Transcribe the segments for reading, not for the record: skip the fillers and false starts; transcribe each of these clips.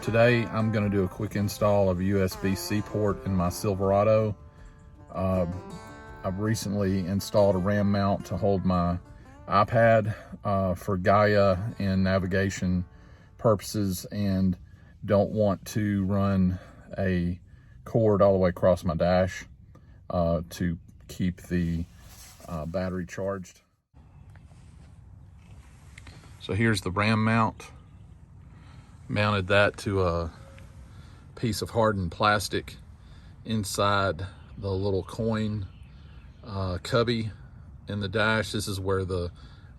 today I'm going to do a quick install of a USB-C port in my Silverado. I've recently installed a RAM mount to hold my iPad for Gaia and navigation purposes, and don't want to run a cord all the way across my dash to keep the battery charged. So here's the RAM mount. Mounted that to a piece of hardened plastic inside the little coin cubby in the dash. This is where the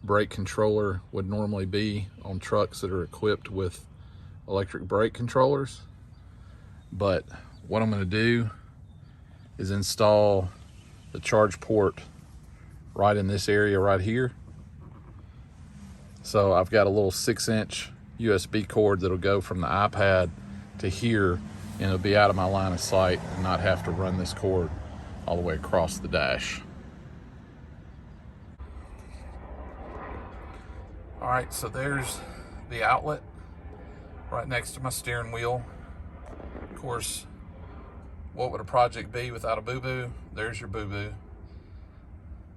brake controller would normally be on trucks that are equipped with electric brake controllers. But what I'm going to do is install the charge port right in this area right here. So I've got a little 6-inch USB cord that'll go from the iPad to here, and it'll be out of my line of sight and not have to run this cord all the way across the dash. All right, so there's the outlet right next to my steering wheel. Of course, what would a project be without a boo-boo? There's your boo-boo.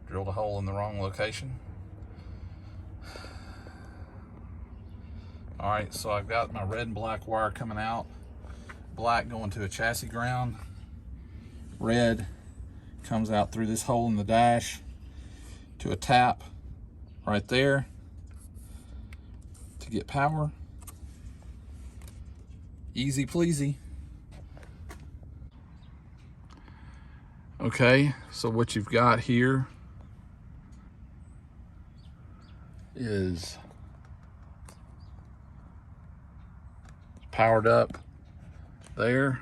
Drilled a hole in the wrong location. All right, so I've got my red and black wire coming out. Black going to a chassis ground. Red comes out through this hole in the dash to a tap right there to get power. Easy pleasy. Okay, so what you've got here is powered up there.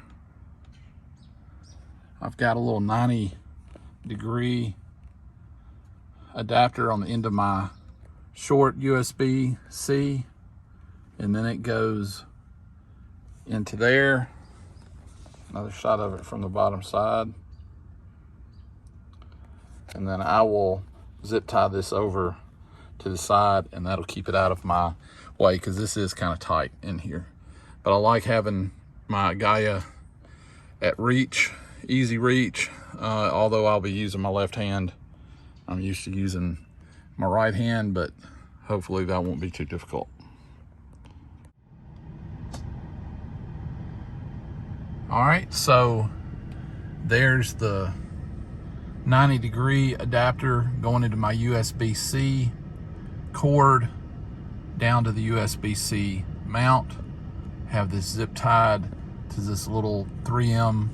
I've got a little 90-degree adapter on the end of my short USB-C, and then it goes into there. Another shot of it from the bottom side. And then I will zip tie this over to the side, and that'll keep it out of my way because this is kind of tight in here. But I like having my Gaia at reach, easy reach, although I'll be using my left hand. I'm used to using my right hand, but hopefully that won't be too difficult. All right, so there's the 90-degree adapter going into my USB-C cord down to the USB-C mount. Have this zip tied to this little 3M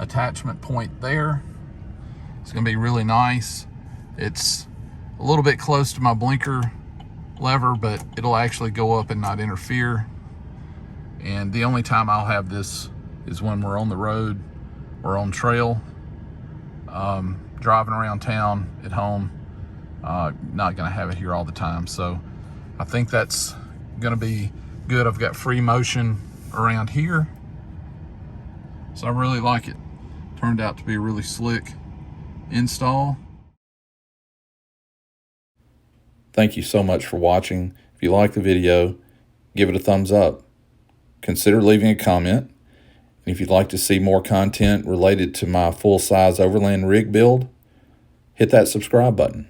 attachment point there. It's gonna be really nice. It's a little bit close to my blinker lever, but it'll actually go up and not interfere. And the only time I'll have this is when we're on the road or on trail, driving around town at home. Not gonna have it here all the time. So I think that's gonna be good. I've got free motion around here, so I really like it. Turned out to be a really slick install. Thank you so much for watching. If you like the video, give it a thumbs up. Consider leaving a comment. And if you'd like to see more content related to my full-size Overland rig build, hit that subscribe button.